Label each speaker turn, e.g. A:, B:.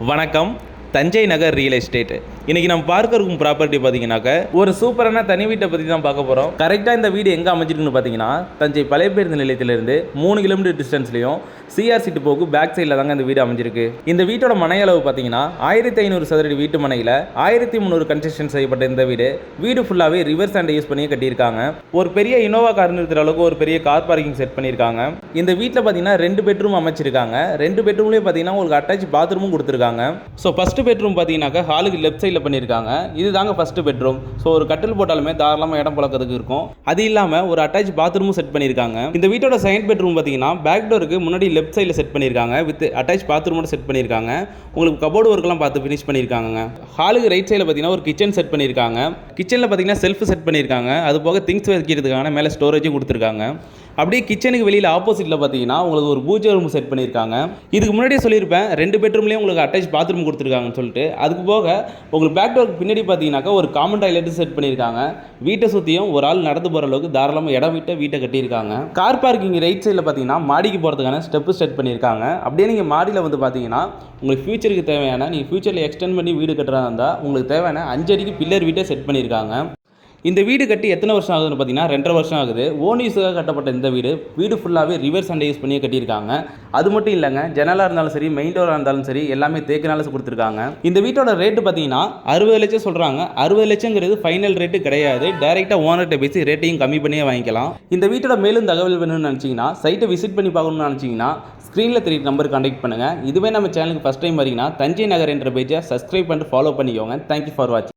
A: வணக்கம். தஞ்சை நகர் real estate. இன்றைக்கி நம்ம பார்க்க இருக்கும் ப்ராப்பர்ட்டி பார்த்தீங்கன்னாக்க ஒரு சூப்பரான தனி வீட்டை பற்றி தான் பார்க்க போகிறோம். கரெக்டாக இந்த வீடு எங்கே அமைஞ்சிருக்குன்னு பார்த்தீங்கன்னா தஞ்சை பழைய பேருந்து நிலையத்திலிருந்து 3 கிலோமீட்டர் டிஸ்டன்ஸ்லையும் சிஆர்சிட்டு போக்கு பேக் சைடில் தாங்க இந்த வீடு அமைஞ்சிருக்கு. இந்த வீட்டோட மனை அளவு பார்த்தீங்கன்னா 1500 சதுரடி வீட்டு மனையில் 1300 கன்ஸ்ட்ரக்ஷன் செய்யப்பட்ட இந்த வீடு ஃபுல்லாகவே ரிவர்ஸ் ஹேண்டை யூஸ் பண்ணி கட்டியிருக்காங்க. ஒரு பெரிய இனோவா கார் நிறுத்துற அளவுக்கு ஒரு பெரிய கார் பார்க்கிங் செட் பண்ணியிருக்காங்க. இந்த வீட்டில் பார்த்தீங்கன்னா 2 பெட்ரூம் அமைச்சிருக்காங்க. 2 பெட்ரூம்லேயே பார்த்தீங்கன்னா உங்களுக்கு அட்டாச் பாத்ரூமும் கொடுத்துருக்காங்க. ஸோ ஃபஸ்ட்டு பெட்ரூம் பார்த்தீங்கன்னாக்கா ஹாலுக்கு லெஃப்ட் சைடில் பண்ணியிருக்காங்க. இது தாங்க ஃபஸ்ட்டு பெட்ரூம். ஸோ ஒரு கட்டில் போட்டாலுமே தாராளமாக இடம் பழக்கிறதுக்கு இருக்கும். அது இல்லாமல் ஒரு அட்டாச் பாத்ரூமும் செட் பண்ணியிருக்காங்க. இந்த வீட்டோட செகண்ட் பெட்ரூம் பார்த்தீங்கன்னா பேக் டோருக்கு முன்னாடி லெஃப்ட் சைடில் செட் பண்ணியிருக்காங்க. வித் அட்டாச் பாத்ரூமோட செட் பண்ணியிருக்காங்க. உங்களுக்கு கபோர்டு ஒர்க்கெல்லாம் பார்த்து ஃபினிஷ் பண்ணியிருக்காங்க. ஹாலுக்கு ரைட் சைடில் பார்த்தீங்கன்னா ஒரு கிச்சன் செட் பண்ணியிருக்காங்க. கிச்சனில் பார்த்தீங்கன்னா செல்ஃப் செட் பண்ணியிருக்காங்க. அது போக திங்ஸ் வைக்கிறதுக்கான மேலே ஸ்டோரேஜும் கொடுத்துருக்காங்க. அப்படியே கிச்சனுக்கு வெளியில் ஆப்போசிட்டில் பார்த்தீங்கன்னா உங்களுக்கு ஒரு பூஜை ரூம் செட் பண்ணியிருக்காங்க. இதுக்கு முன்னாடியே சொல்லியிருப்பேன் 2 பெட்ரூம்லேயும் உங்களுக்கு அட்டாச் பாத்ரூம் கொடுத்துருக்காங்கன்னு சொல்லிட்டு. அதுக்கு போக உங்களுக்கு பேக் டோருக்கு பின்னாடி பார்த்தீங்கன்னாக்கா ஒரு காமன் டாய்லெட் செட் பண்ணியிருக்காங்க. வீட்டை சுற்றியும் ஒரு ஆள் நடந்து போகிற அளவுக்கு தாராளமாக இடம் விட்டு வீட்டை கட்டியிருக்காங்க. கார் பார்க்கிங் ரைட் சைடில் பார்த்தீங்கன்னா மாடிக்கு போகிறதுக்கான ஸ்டெப்பு செட் பண்ணியிருக்காங்க. அப்படியே நீங்கள் மாடியில் வந்து பார்த்தீங்கன்னா உங்களுக்கு ஃபியூச்சருக்கு தேவையான நீங்கள் ஃபியூச்சரில் எக்ஸ்டெண்ட் பண்ணி வீடு கட்டுறதா இருந்தால் உங்களுக்கு தேவையான 5 அடிக்கு பில்லர் வீட்டை செட் பண்ணியிருக்காங்க. இந்த வீடு கட்டி எத்தனை வருஷம் ஆகுதுன்னு பார்த்தீங்கன்னா 2.5 வருஷம் ஆகுது. ஓன் யூஸுக்காக கட்டப்பட்ட இந்த வீடு ஃபுல்லாகவே ரிவர்ஸ் ஹேண்டை யூஸ் பண்ணி கட்டியிருக்காங்க. அது மட்டும் இல்லைங்க, ஜன்னலாக இருந்தாலும் சரி, மெயின் டோராக இருந்தாலும் சரி, எல்லாமே தேக்கினால கொடுத்துருக்காங்க. இந்த வீட்டோட ரேட்டு பார்த்தீங்கன்னா 60 லட்சம் சொல்கிறாங்க. 60 லட்சங்கிறது ஃபைனல் ரேட்டு கிடையாது. டைரெக்டாக ஓனர்கிட்ட பேசி ரேட்டையும் கம்மி பண்ணியே வாங்கிக்கலாம். இந்த வீட்டோட மேலும் தகவல் வேணும்னு நினச்சிங்கன்னா, சைட்டை விசிட் பண்ணி பார்க்கணும்னு நினச்சிங்கன்னா ஸ்க்ரீனில் தெரியுற நம்பர் கான்டாக்ட் பண்ணுங்கள். இதுவே நம்ம சேனலுக்கு ஃபஸ்ட் டைம் வரீங்கன்னா தஞ்சை நகர் என்ற பேஜை சப்ஸ்கிரைப் பண்ணிட்டு ஃபாலோ பண்ணிக்கோங்க. தேங்க்யூ ஃபார் வாட்சிங்.